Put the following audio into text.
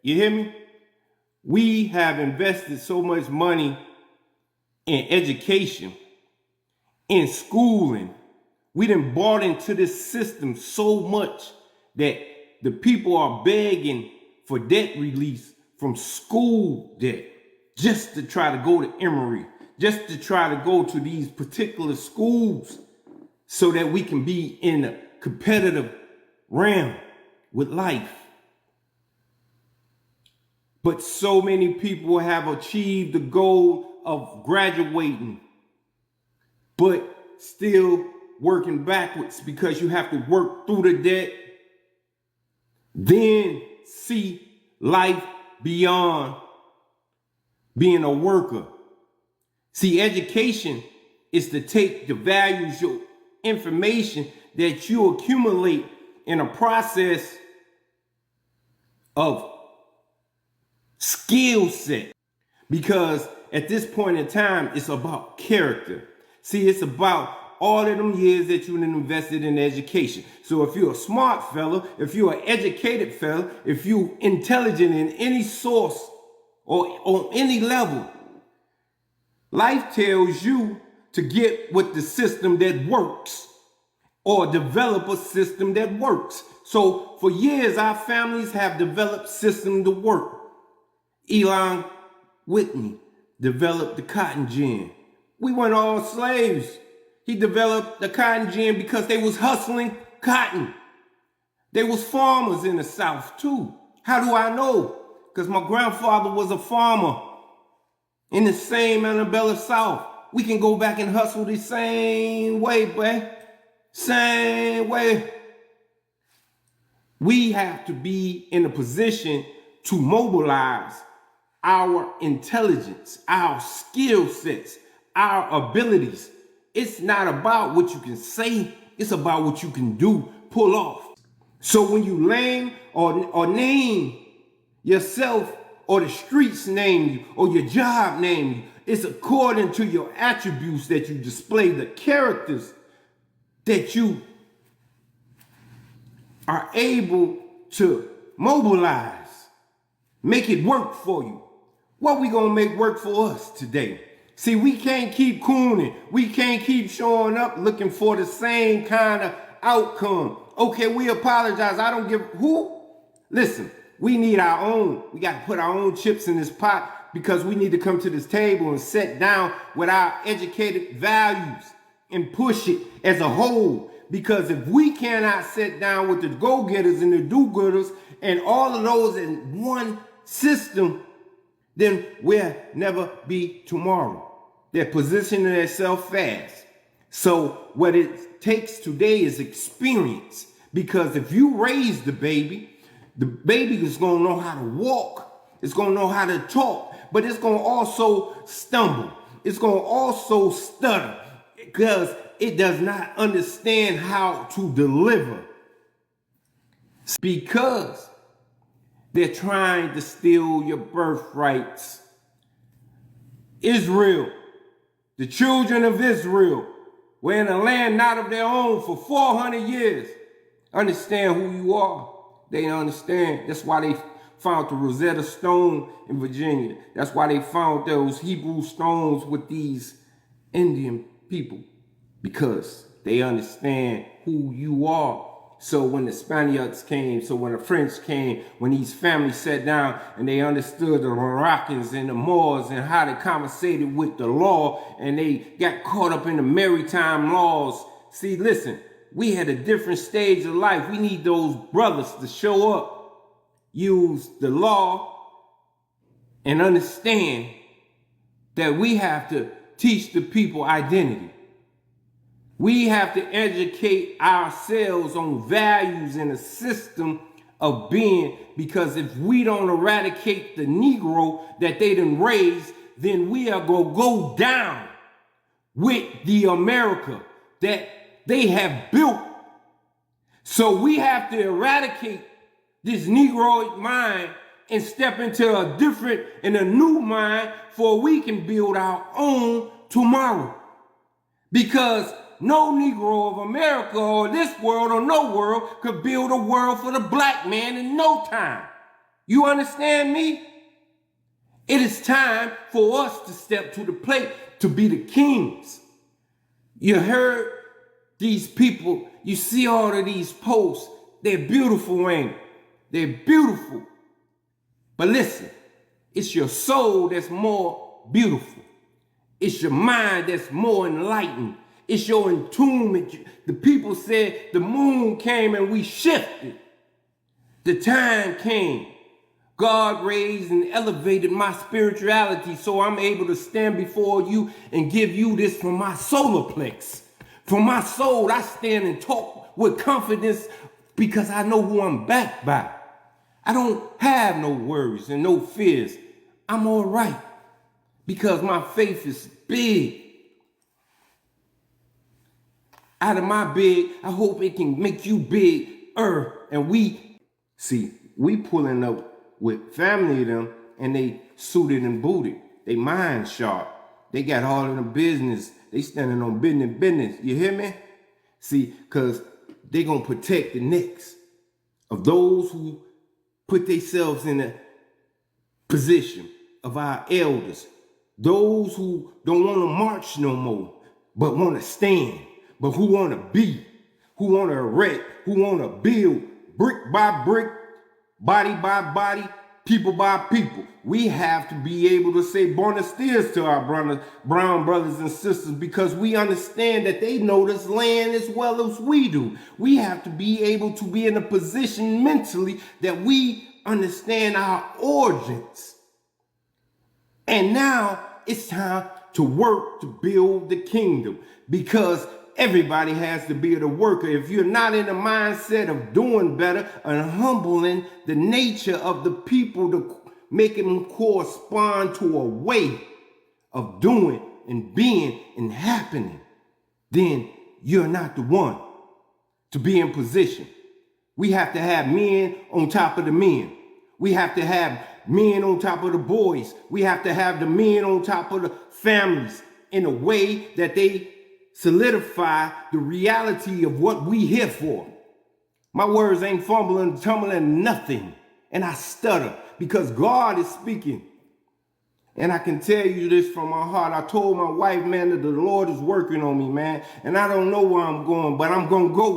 You hear me? We have invested so much money in education, in schooling. We done bought into this system so much that the people are begging for debt release from school debt just to try to go to Emory, just to try to go to these particular schools so that we can be in a competitive realm with life. But so many people have achieved the goal of graduating, but still working backwards because you have to work through the debt, then see life beyond being a worker. See, education is to take the values, your information that you accumulate in a process of skill set. Because at this point in time, it's about character. See, it's about all of them years that you've invested in education. So if you're a smart fella, if you're an educated fella, if you're intelligent in any source or on any level, life tells you to get with the system that works or develop a system that works. So for years, our families have developed system to work. Elon Whitney developed the cotton gin. We weren't all slaves. He developed the cotton gin because they was hustling cotton. They was farmers in the South too. How do I know? Because my grandfather was a farmer in the same Annabella South. We can go back and hustle the same way, boy. Same way. We have to be in a position to mobilize our intelligence, our skill sets, our abilities. It's not about what you can say, it's about what you can do, pull off. So when you name or name yourself, or the streets name you, or your job name you, it's according to your attributes that you display, the characters that you are able to mobilize, make it work for you. What we gonna make work for us today? See, we can't keep cooning. We can't keep showing up looking for the same kind of outcome. Okay, we apologize. I don't give who. Listen, we need our own. We got to put our own chips in this pot because we need to come to this table and sit down with our educated values and push it as a whole. Because if we cannot sit down with the go-getters and the do-gooders and all of those in one system, then we'll never be tomorrow. They're positioning themselves fast. So what it takes today is experience. Because if you raise the baby is going to know how to walk. It's going to know how to talk. But it's going to also stumble. It's going to also stutter. Because it does not understand how to deliver. Because they're trying to steal your birthrights. Israel, the children of Israel, were in a land not of their own for 400 years. Understand who you are. They understand. That's why they found the Rosetta Stone in Virginia. That's why they found those Hebrew stones with these Indian people. Because they understand who you are. So when the Spaniards came, so when the French came, when these families sat down and they understood the Moroccans and the Moors and how they conversated with the law and they got caught up in the maritime laws. See, listen, we had a different stage of life. We need those brothers to show up, use the law, and understand that we have to teach the people identity. We have to educate ourselves on values and a system of being, because if we don't eradicate the Negro that they done raised, then we are going to go down with the America that they have built. So we have to eradicate this Negroid mind and step into a different and a new mind for we can build our own tomorrow. Because no Negro of America or this world or no world could build a world for the black man in no time. You understand me? It is time for us to step to the plate to be the kings. You heard these people, you see all of these posts. They're beautiful, ain't it? They're beautiful. But listen, it's your soul that's more beautiful. It's your mind that's more enlightened. It's your entombment. The people said the moon came and we shifted. The time came. God raised and elevated my spirituality so I'm able to stand before you and give you this from my solar plex. From my soul, I stand and talk with confidence because I know who I'm backed by. I don't have no worries and no fears. I'm all right because my faith is big. Out of my big, I hope it can make you bigger. And we pulling up with family of them and they suited and booted. They mind sharp. They got all of the business. They standing on business. You hear me? See, because they gonna protect the necks of those who put themselves in a position of our elders. Those who don't want to march no more, but want to stand, but who want to be, who want to erect, who want to build brick by brick, body by body, people by people. We have to be able to say buenos dias to our brown brothers and sisters because we understand that they know this land as well as we do. We have to be able to be in a position mentally that we understand our origins. And now it's time to work to build the kingdom because everybody has to be a worker. If you're not in the mindset of doing better and humbling the nature of the people to make them correspond to a way of doing and being and happening, then you're not the one to be in position. We have to have men on top of the men. We have to have men on top of the boys. We have to have the men on top of the families in a way that they solidify the reality of what we here for. My words ain't fumbling, tumbling, nothing. And I stutter because God is speaking. And I can tell you this from my heart. I told my wife, man, that the Lord is working on me, man. And I don't know where I'm going, but I'm going to go.